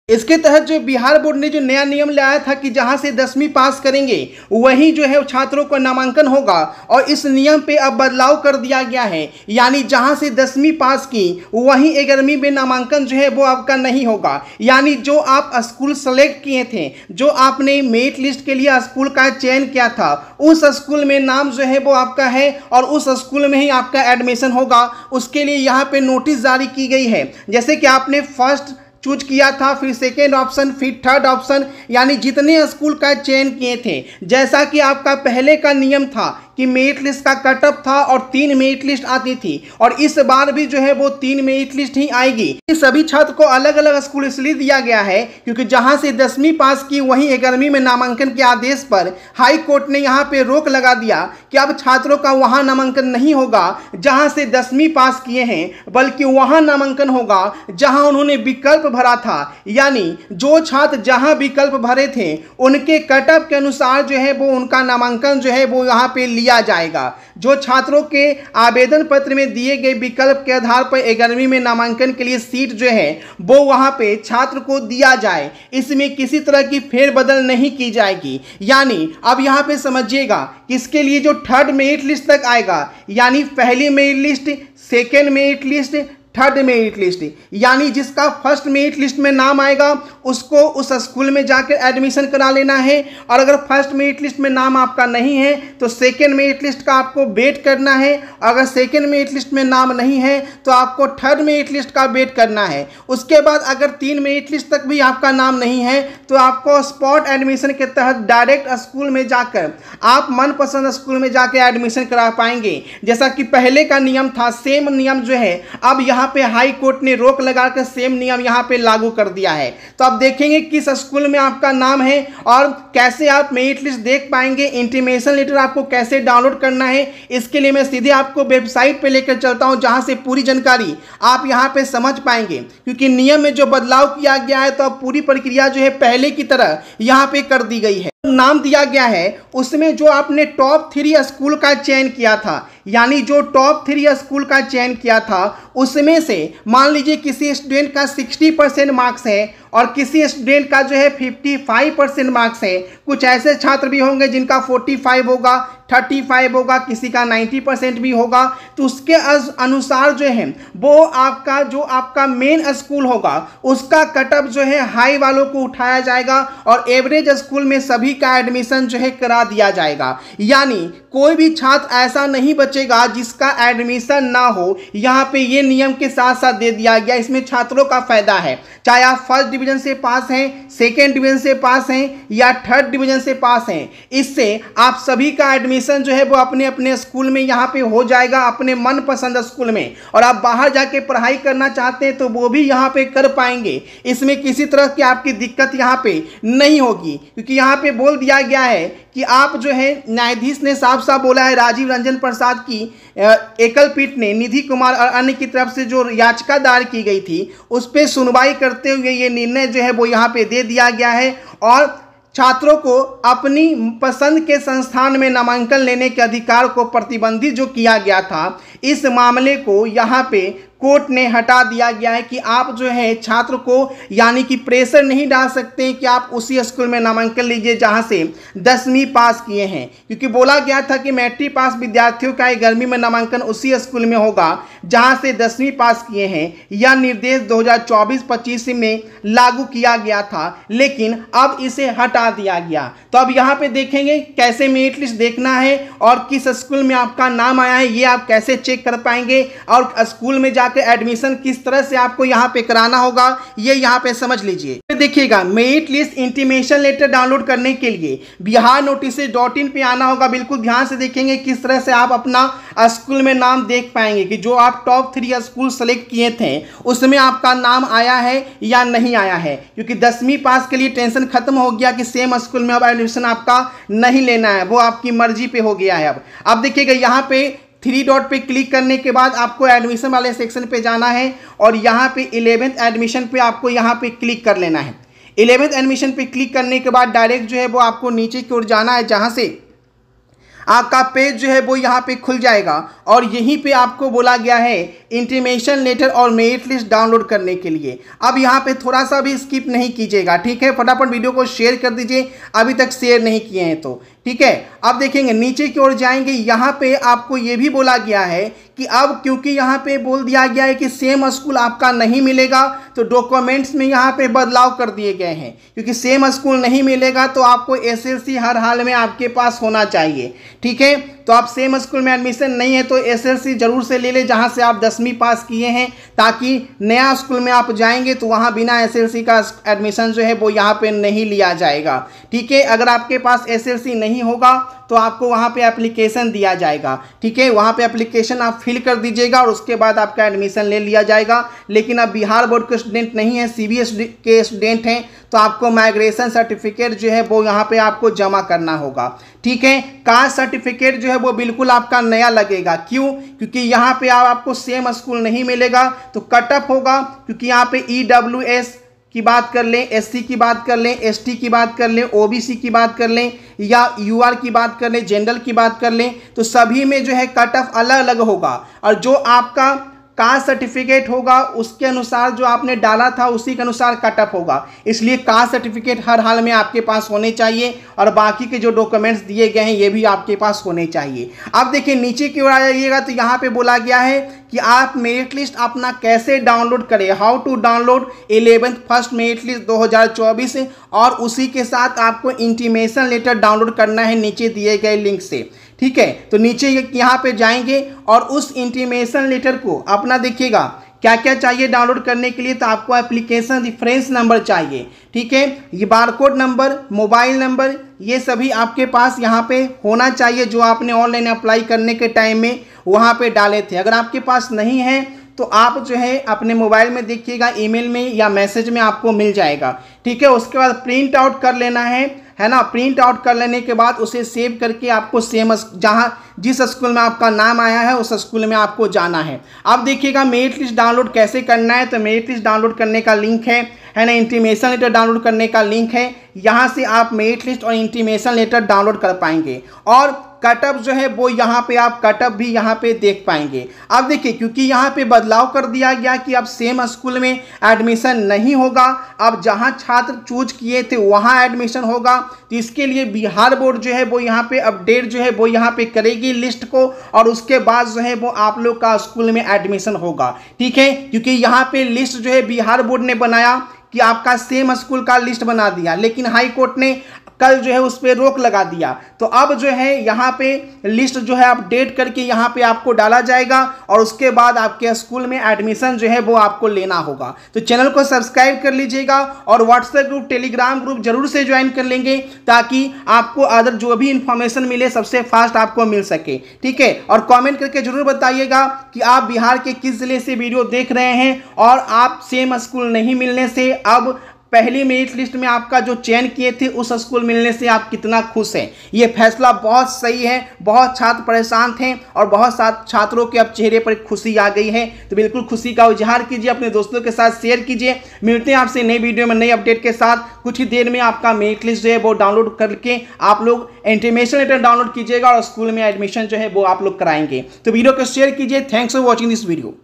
इसके तहत जो बिहार बोर्ड ने जो नया नियम लाया था कि जहां से 10वीं पास करेंगे वहीं जो है छात्रों का नामांकन होगा, और इस नियम पे अब बदलाव कर दिया गया है। यानी जहां से 10वीं पास की वहीं 11वीं में नामांकन जो है वो आपका नहीं होगा। यानी जो आप स्कूल सेलेक्ट किए थे, जो आपने मेरिट लिस्ट के लिए स्कूल का चयन किया था, उस स्कूल में नाम जो है वो आपका है और उस स्कूल में ही आपका एडमिशन होगा। उसके लिए यहाँ पे नोटिस जारी की गई है। जैसे कि आपने फर्स्ट चूज किया था, फिर सेकेंड ऑप्शन, फिर थर्ड ऑप्शन, यानी जितने स्कूल का चयन किए थे, जैसा कि आपका पहले का नियम था कि मेरिट लिस्ट का कटअप था और 3 मेरिट लिस्ट आती थी, और इस बार भी जो है वो 3 मेरिट लिस्ट ही आएगी। सभी छात्र को अलग अलग स्कूल इसलिए दिया गया है क्योंकि जहां से 10वीं पास की वहीं 11वीं में नामांकन के आदेश पर हाई कोर्ट ने यहां पे रोक लगा दिया कि अब छात्रों का वहां नामांकन नहीं होगा जहां से 10वीं पास किए हैं, बल्कि वहां नामांकन होगा जहां उन्होंने विकल्प भरा था। यानी जो छात्र जहां विकल्प भरे थे उनके कटअप के अनुसार जो है वो उनका नामांकन जो है वो यहाँ पे लिया जाएगा। जो छात्रों के आवेदन पत्र में दिए गए विकल्प के आधार पर 11वीं में नामांकन के लिए सीट जो है वो वहां पे छात्र को दिया जाए, इसमें किसी तरह की फेरबदल नहीं की जाएगी। यानी अब यहां पे समझिएगा कि इसके लिए जो थर्ड मेरिट लिस्ट तक आएगा, यानी पहली merit list, second merit list, third merit list, यानी जिसका फर्स्ट मेरिट लिस्ट में नाम आएगा उसको उस स्कूल में जाकर एडमिशन करा लेना है, और अगर फर्स्ट मेरिट लिस्ट में नाम आपका नहीं है तो सेकेंड मेरिट लिस्ट का आपको वेट करना है। अगर सेकेंड मेरिट लिस्ट में नाम नहीं है तो आपको थर्ड मेरिट लिस्ट का वेट करना है। उसके बाद अगर 3 मेरिट लिस्ट तक भी आपका नाम नहीं है तो आपको स्पॉट एडमिशन के तहत डायरेक्ट स्कूल में जाकर आप मनपसंद स्कूल में जाकर एडमिशन करा पाएंगे। जैसा कि पहले का नियम था, सेम नियम जो है अब यहाँ पे हाई कोर्ट ने रोक लगाकर सेम नियम यहाँ पे लागू कर दिया है। तो आप देखेंगे किस स्कूल में आपका नाम है और कैसे आप मेरिट लिस्ट देख पाएंगे, इंटीमेशन लेटर आपको कैसे डाउनलोड करना है। इसके लिए मैं सीधे आपको वेबसाइट पे लेकर चलता हूं जहां से पूरी जानकारी आप यहां पे समझ पाएंगे, क्योंकि नियम में जो बदलाव किया गया है तो अब पूरी प्रक्रिया जो है पहले की तरह यहां पे कर दी गई है। नाम दिया गया है उसमें जो आपने टॉप 3 स्कूल का चयन किया था, यानी जो टॉप 3 स्कूल का चयन किया था उसमें से मान लीजिए किसी स्टूडेंट का 60% मार्क्स है और किसी स्टूडेंट का जो है 55% मार्क्स है। कुछ ऐसे छात्र भी होंगे जिनका 45 होगा, 35 होगा, किसी का 90% भी होगा। तो उसके अनुसार जो है वो आपका जो आपका मेन स्कूल होगा उसका कटअप जो है हाई वालों को उठाया जाएगा और एवरेज स्कूल में सभी का एडमिशन जो है करा दिया जाएगा। यानी कोई भी छात्र ऐसा नहीं बचेगा जिसका एडमिशन ना हो। यहाँ पे ये नियम के साथ साथ दे दिया गया, इसमें छात्रों का फायदा है, चाहे आप फर्स्ट डिवीजन से पास हैं, सेकेंड डिवीजन से पास हैं या थर्ड डिवीजन से पास हैं। इससे आप सभी का एडमिशन जो है वो अपने अपने स्कूल में यहाँ पे हो जाएगा, अपने मनपसंद स्कूल में, और आप बाहर जाके पढ़ाई करना चाहते हैं तो वो भी यहाँ पे कर पाएंगे। इसमें किसी तरह की आपकी दिक्कत यहाँ पे नहीं होगी, क्योंकि यहाँ पे बोल दिया गया है कि आप जो है, न्यायाधीश ने साफ साफ बोला है, राजीव रंजन प्रसाद की एकल पीठ ने निधि कुमार और अन्य की तरफ से जो याचिका दायर की गई थी उस पर सुनवाई करते हुए ये निर्णय जो है वो यहाँ पे दे दिया गया है, और छात्रों को अपनी पसंद के संस्थान में नामांकन लेने के अधिकार को प्रतिबंधित जो किया गया था, इस मामले को यहाँ पे कोर्ट ने हटा दिया गया है कि आप जो है छात्र को यानी कि प्रेशर नहीं डाल सकते कि आप उसी स्कूल में नामांकन लीजिए जहां से 10वीं पास किए हैं, क्योंकि बोला गया था कि मैट्रिक पास विद्यार्थियों का 11वीं में नामांकन उसी स्कूल में होगा जहां से 10वीं पास किए हैं। यह निर्देश 2024-25 में लागू किया गया था, लेकिन अब इसे हटा दिया गया। तो अब यहाँ पे देखेंगे कैसे मेरिट लिस्ट देखना है और किस स्कूल में आपका नाम आया है ये आप कैसे चेक कर पाएंगे, और स्कूल में एडमिशन किस तरह से आपको यहां पे कराना होगा ये यहां पे समझ लीजिए। देखिएगा, merit list intimation letter download करने के लिए biharnotices.in पे आना होगा। बिल्कुल ध्यान से देखेंगे किस तरह से आप अपना स्कूल में नाम देख पाएंगे कि जो आप टॉप 3 स्कूल सेलेक्ट किए थे उसमें आपका नाम आया है या नहीं आया है, क्योंकि 10वीं पास के लिए टेंशन खत्म हो गया कि सेम स्कूल में अब एडमिशन आपका नहीं लेना है, वो आपकी मर्जी पे हो गया है। अब देखिएगा यहाँ पे 3 डॉट पे क्लिक करने के बाद आपको एडमिशन वाले सेक्शन पे जाना है और यहाँ पे 11th एडमिशन पे आपको यहाँ पे क्लिक कर लेना है। 11th एडमिशन पे क्लिक करने के बाद डायरेक्ट जो है वो आपको नीचे की ओर जाना है, जहाँ से आपका पेज जो है वो यहाँ पे खुल जाएगा और यहीं पे आपको बोला गया है इंटीमेशन लेटर और मेरिट लिस्ट डाउनलोड करने के लिए। अब यहाँ पे थोड़ा सा भी स्किप नहीं कीजिएगा, ठीक है। फटाफट वीडियो को शेयर कर दीजिए अभी तक शेयर नहीं किए हैं तो, ठीक है। अब देखेंगे नीचे की ओर जाएंगे, यहाँ पे आपको ये भी बोला गया है कि अब क्योंकि यहाँ पे बोल दिया गया है कि सेम स्कूल आपका नहीं मिलेगा तो डॉक्यूमेंट्स में यहाँ पे बदलाव कर दिए गए हैं। क्योंकि सेम स्कूल नहीं मिलेगा तो आपको एसएलसी हर हाल में आपके पास होना चाहिए, ठीक है। तो आप सेम स्कूल में एडमिशन नहीं है तो एसएलसी जरूर से ले ले जहाँ से आप 10वीं पास किए हैं, ताकि नया स्कूल में आप जाएंगे तो वहाँ बिना एसएलसी का एडमिशन जो है वो यहाँ पे नहीं लिया जाएगा, ठीक है। अगर आपके पास एसएलसी नहीं होगा तो आपको वहाँ पे एप्लीकेशन दिया जाएगा, ठीक है। वहाँ पे एप्लीकेशन आप फिल कर दीजिएगा और उसके बाद आपका एडमिशन ले लिया जाएगा। लेकिन अब बिहार बोर्ड के स्टूडेंट नहीं है, सीबीएसई के स्टूडेंट हैं, तो आपको माइग्रेशन सर्टिफिकेट जो है वो यहाँ पे आपको जमा करना होगा, ठीक है। कास्ट सर्टिफिकेट जो है वो बिल्कुल आपका नया लगेगा। क्यों? क्योंकि यहाँ पे आपको सेम स्कूल नहीं मिलेगा तो कट ऑफ होगा। क्योंकि यहाँ पे EWS की बात कर लें, SC की बात कर लें, ST की बात कर लें, OBC की बात कर लें या UR की बात कर लें, जनरल की बात कर लें, तो सभी में जो है कट ऑफ अलग अलग होगा। और जो आपका कास्ट सर्टिफिकेट होगा उसके अनुसार जो आपने डाला था उसी के अनुसार कट ऑफ होगा। इसलिए कास्ट सर्टिफिकेट हर हाल में आपके पास होने चाहिए और बाकी के जो डॉक्यूमेंट्स दिए गए हैं ये भी आपके पास होने चाहिए। अब देखिए नीचे की ओर आ जाइएगा तो यहाँ पे बोला गया है कि आप मेरिट लिस्ट अपना कैसे डाउनलोड करें, how to download 11th first merit list 2024, और उसी के साथ आपको इंटीमेशन लेटर डाउनलोड करना है नीचे दिए गए लिंक से, ठीक है। तो नीचे यहाँ पे जाएंगे और उस इंटीमेशन लेटर को अपना देखिएगा क्या क्या चाहिए डाउनलोड करने के लिए। तो आपको एप्लीकेशन रेफरेंस नंबर चाहिए, ठीक है। ये बारकोड नंबर, मोबाइल नंबर, ये सभी आपके पास यहाँ पे होना चाहिए जो आपने ऑनलाइन अप्लाई करने के टाइम में वहाँ पे डाले थे। अगर आपके पास नहीं है तो आप जो है अपने मोबाइल में देखिएगा, ईमेल में या मैसेज में आपको मिल जाएगा, ठीक है। उसके बाद प्रिंट आउट कर लेना है ना। प्रिंट आउट कर लेने के बाद उसे सेव करके आपको सेम जहाँ जिस स्कूल में आपका नाम आया है उस स्कूल में आपको जाना है। अब देखिएगा मेरिट लिस्ट डाउनलोड कैसे करना है। तो मेरिट लिस्ट डाउनलोड करने का लिंक है ना, इंटीमेशन लेटर डाउनलोड करने का लिंक है। यहाँ से आप मेरिट लिस्ट और इंटीमेशन लेटर डाउनलोड कर पाएंगे और कट ऑफ जो है वो यहाँ पे आप कट ऑफ भी यहाँ पे देख पाएंगे। अब देखिए क्योंकि यहाँ पे बदलाव कर दिया गया कि अब सेम स्कूल में एडमिशन नहीं होगा, अब जहाँ छात्र चूज किए थे वहाँ एडमिशन होगा। तो इसके लिए बिहार बोर्ड जो है वो यहाँ पे अपडेट जो है वो यहाँ पे करेगी लिस्ट को और उसके बाद जो है वो आप लोग का स्कूल में एडमिशन होगा, ठीक है। क्योंकि यहाँ पे लिस्ट जो है बिहार बोर्ड ने बनाया कि आपका सेम स्कूल का लिस्ट बना दिया, लेकिन हाई कोर्ट ने कल जो है उस पर रोक लगा दिया। तो अब जो है यहाँ पे लिस्ट जो है अपडेट करके यहाँ पे आपको डाला जाएगा और उसके बाद आपके स्कूल में एडमिशन जो है वो आपको लेना होगा। तो चैनल को सब्सक्राइब कर लीजिएगा और व्हाट्सएप ग्रुप, टेलीग्राम ग्रुप जरूर से ज्वाइन कर लेंगे ताकि आपको अदर जो भी इंफॉर्मेशन मिले सबसे फास्ट आपको मिल सके, ठीक है। और कॉमेंट करके जरूर बताइएगा कि आप बिहार के किस जिले से वीडियो देख रहे हैं और आप सेम स्कूल नहीं मिलने से अब पहली मेरिट लिस्ट में आपका जो चयन किए थे उस स्कूल मिलने से आप कितना खुश हैं। ये फैसला बहुत सही है, बहुत छात्र परेशान थे और बहुत सारे छात्रों के अब चेहरे पर खुशी आ गई है। तो बिल्कुल खुशी का इजहार कीजिए, अपने दोस्तों के साथ शेयर कीजिए। मिलते हैं आपसे नई वीडियो में नई अपडेट के साथ। कुछ ही देर में आपका मेरिट लिस्ट जो है वो डाउनलोड करके आप लोग इंटीमेशन लेटर डाउनलोड कीजिएगा और स्कूल में एडमिशन जो है वो आप लोग कराएंगे। तो वीडियो को शेयर कीजिए। Thanks for watching this video.